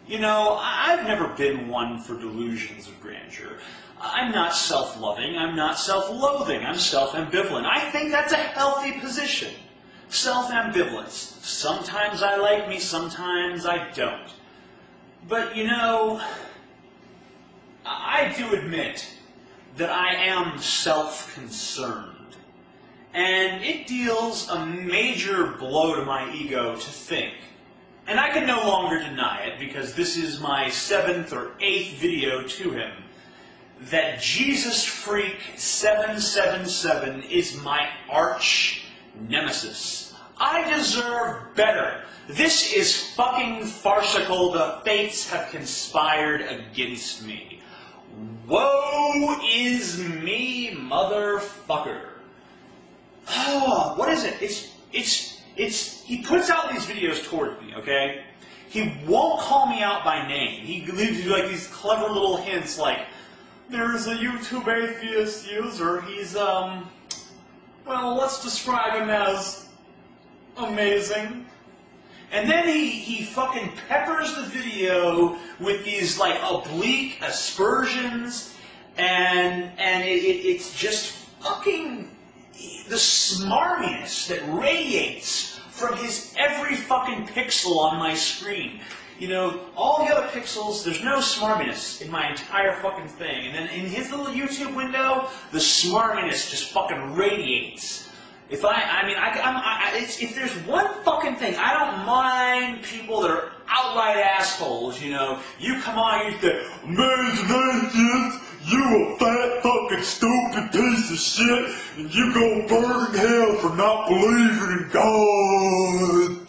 You know, I've never been one for delusions of grandeur. I'm not self-loving, I'm not self-loathing, I'm self-ambivalent. I think that's a healthy position. Self-ambivalence. Sometimes I like me, sometimes I don't. But, you know, I do admit that I am self-concerned. And it deals a major blow to my ego to think, and I can no longer deny it because this is my 7th or 8th video to him, that Jesus Freak 777 is my arch nemesis. I deserve better. This is fucking farcical. The fates have conspired against me. Woe is me, motherfucker. Oh, what is it? He puts out these videos towards me, okay? He won't call me out by name. He leaves you like these clever little hints like, there's a YouTube atheist user, he's, well, let's describe him as amazing. And then he fucking peppers the video with these, like, oblique aspersions, and it's just fucking the smarminess that radiates from his every fucking pixel on my screen. You know, all the other pixels, there's no smarminess in my entire fucking thing. And then in his little YouTube window, the smarminess just fucking radiates. If if there's one fucking thing, I don't mind people that are outright assholes, you know. You come on, you say, amazing, you a fat fucking stupid piece of shit, and you gonna burn in hell for not believing in God.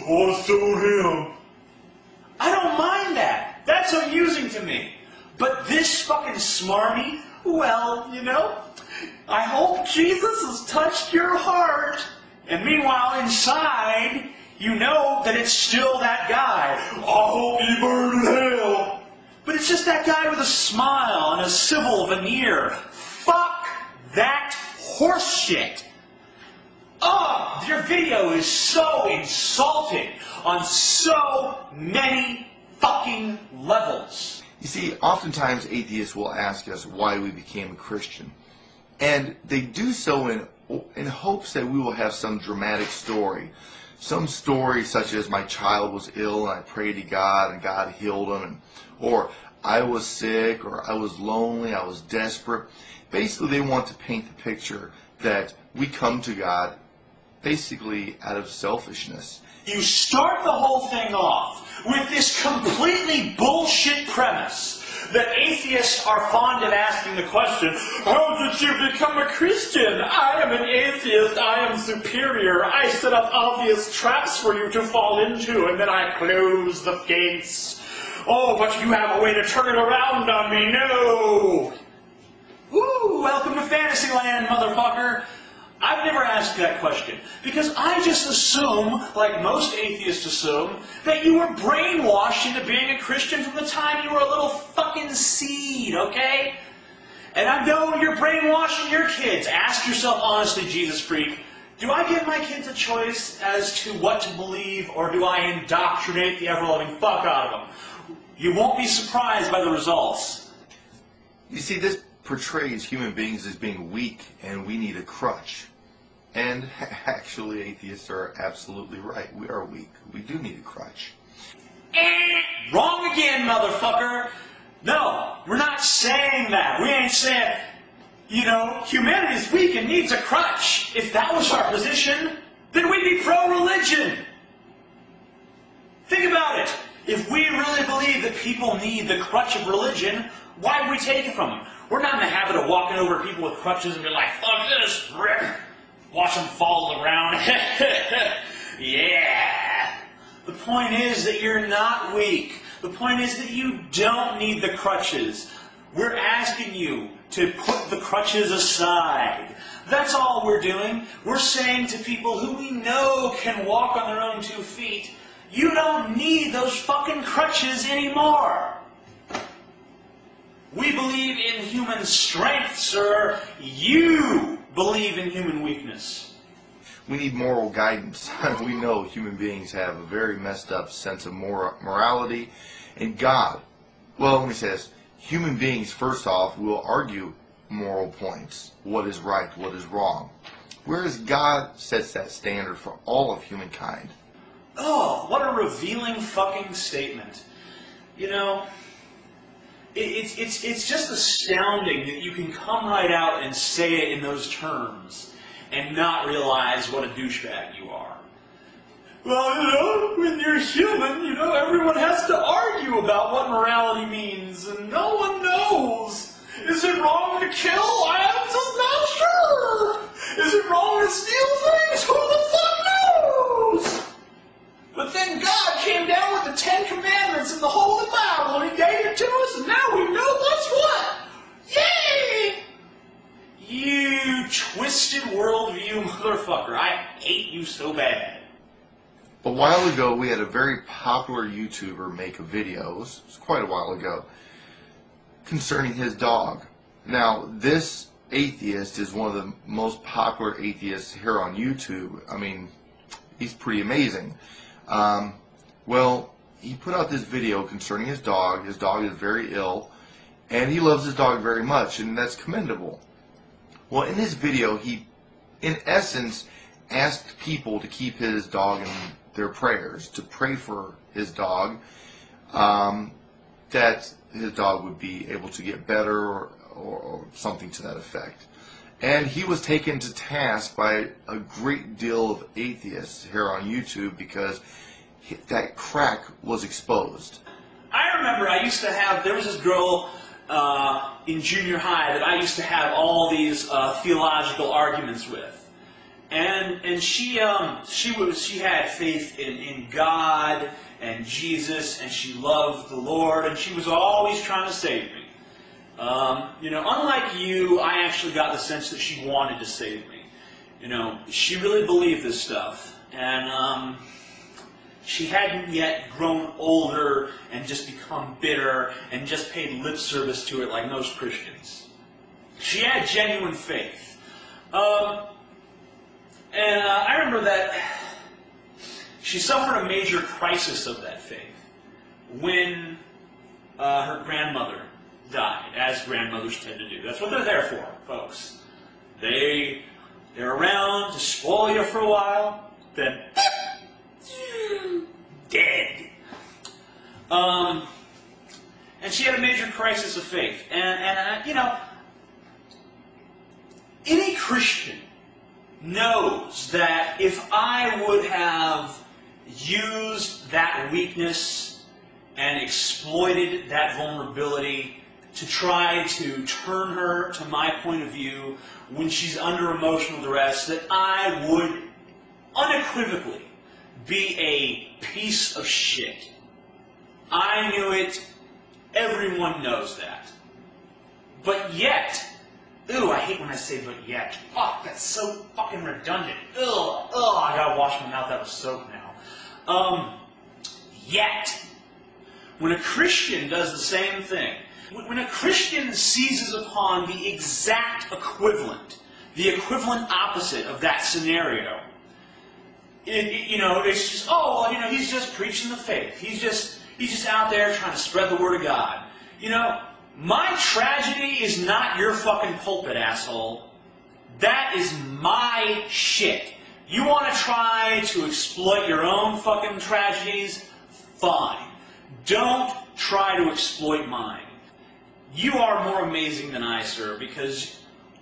Oh, so him. I don't mind that. That's amusing to me. But this fucking smarmy, well, you know, I hope Jesus has touched your heart. And meanwhile, inside, you know that it's still that guy. I hope you burn in hell. But it's just that guy with a smile and a civil veneer. Fuck that horseshit. Oh, your video is so insulting on so many fucking levels. You see, oftentimes atheists will ask us why we became a Christian. And they do so in hopes that we will have some dramatic story. Some story such as my child was ill and I prayed to God and God healed him, or I was sick, or I was lonely, I was desperate. Basically, they want to paint the picture that we come to God basically out of selfishness. You start the whole thing off with this completely bullshit premise that atheists are fond of asking the question, how did you become a Christian? I am an atheist, I am superior, I set up obvious traps for you to fall into, and then I close the gates. Oh, but you have a way to turn it around on me, no! Ooh, welcome to Fantasyland, motherfucker! I've never asked that question, because I just assume, like most atheists assume, that you were brainwashed into being a Christian from the time you were a little fucking seed, okay? And I know you're brainwashing your kids. Ask yourself honestly, Jesus Freak, do I give my kids a choice as to what to believe, or do I indoctrinate the ever-loving fuck out of them? You won't be surprised by the results. You see, this portrays human beings as being weak, and we need a crutch. And actually, atheists are absolutely right. We are weak. We do need a crutch. Wrong again, motherfucker. No, we're not saying that. We ain't saying, you know, humanity's weak and needs a crutch. If that was our position, then we'd be pro-religion. Think about it. If we really believe that people need the crutch of religion, why would we take it from them? We're not in the habit of walking over people with crutches and be like, fuck this, rip. Watch them fall around. Yeah. The point is that you're not weak. The point is that you don't need the crutches. We're asking you to put the crutches aside. That's all we're doing. We're saying to people who we know can walk on their own 2 feet, you don't need those fucking crutches anymore. We believe in human strength, sir. You believe in human weakness. We need moral guidance. We know human beings have a very messed up sense of morality. And God, well, let me say this. Human beings, first off, will argue moral points. What is right, what is wrong. Whereas God sets that standard for all of humankind. Oh, what a revealing fucking statement. You know, it's just astounding that you can come right out and say it in those terms and not realize what a douchebag you are. Well, you know, when you're human, you know, everyone has to argue about what morality means, and no one knows. Is it wrong to kill? I'm just not sure. Is it wrong to steal things? Who the fuck knows? But then God came down with the 10 Commandments in the Holy Bible, and He gave it to us, and now we know what's what. Yay! You twisted worldview motherfucker. I hate you so bad. A while ago, we had a very popular YouTuber make a video, it was quite a while ago, concerning his dog. Now, this atheist is one of the most popular atheists here on YouTube. I mean, he's pretty amazing. Well, he put out this video concerning his dog. His dog is very ill, and he loves his dog very much, and that's commendable. Well, in his video, he, in essence, asked people to keep his dog in their prayers, to pray for his dog, that his dog would be able to get better or something to that effect. And he was taken to task by a great deal of atheists here on YouTube because that crack was exposed. I remember I used to have, there was this girl in junior high that I used to have all these theological arguments with. And she had faith in God and Jesus, and she loved the Lord, and she was always trying to save me. You know, unlike you, I actually got the sense that she wanted to save me. You know, she really believed this stuff, and she hadn't yet grown older and just become bitter and just paid lip service to it like most Christians. She had genuine faith. And I remember that she suffered a major crisis of that faith when her grandmother died, as grandmothers tend to do. That's what they're there for, folks. They're around to spoil you for a while, then dead. And she had a major crisis of faith. And you know, any Christian knows that if I would have used that weakness and exploited that vulnerability to try to turn her to my point of view when she's under emotional duress, that I would unequivocally be a piece of shit. I knew it. Everyone knows that. But yet, ew, I hate when I say but yet. Fuck, that's so fucking redundant. Ugh, I gotta wash my mouth out with soap now. Yet, when a Christian does the same thing, when a Christian seizes upon the exact equivalent, the equivalent opposite of that scenario, you know, it's just, oh, you know, he's just preaching the faith. He's just out there trying to spread the word of God. You know, my tragedy is not your fucking pulpit, asshole. That is my shit. You want to try to exploit your own fucking tragedies? Fine. Don't try to exploit mine. You are more amazing than I, sir, because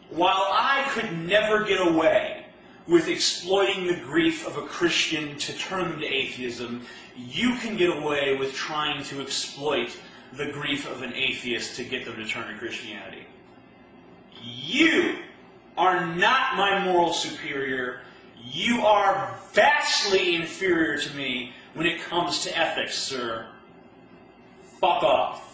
while I could never get away with exploiting the grief of a Christian to turn them to atheism, you can get away with trying to exploit the grief of an atheist to get them to turn to Christianity. You are not my moral superior. You are vastly inferior to me when it comes to ethics, sir. Fuck off.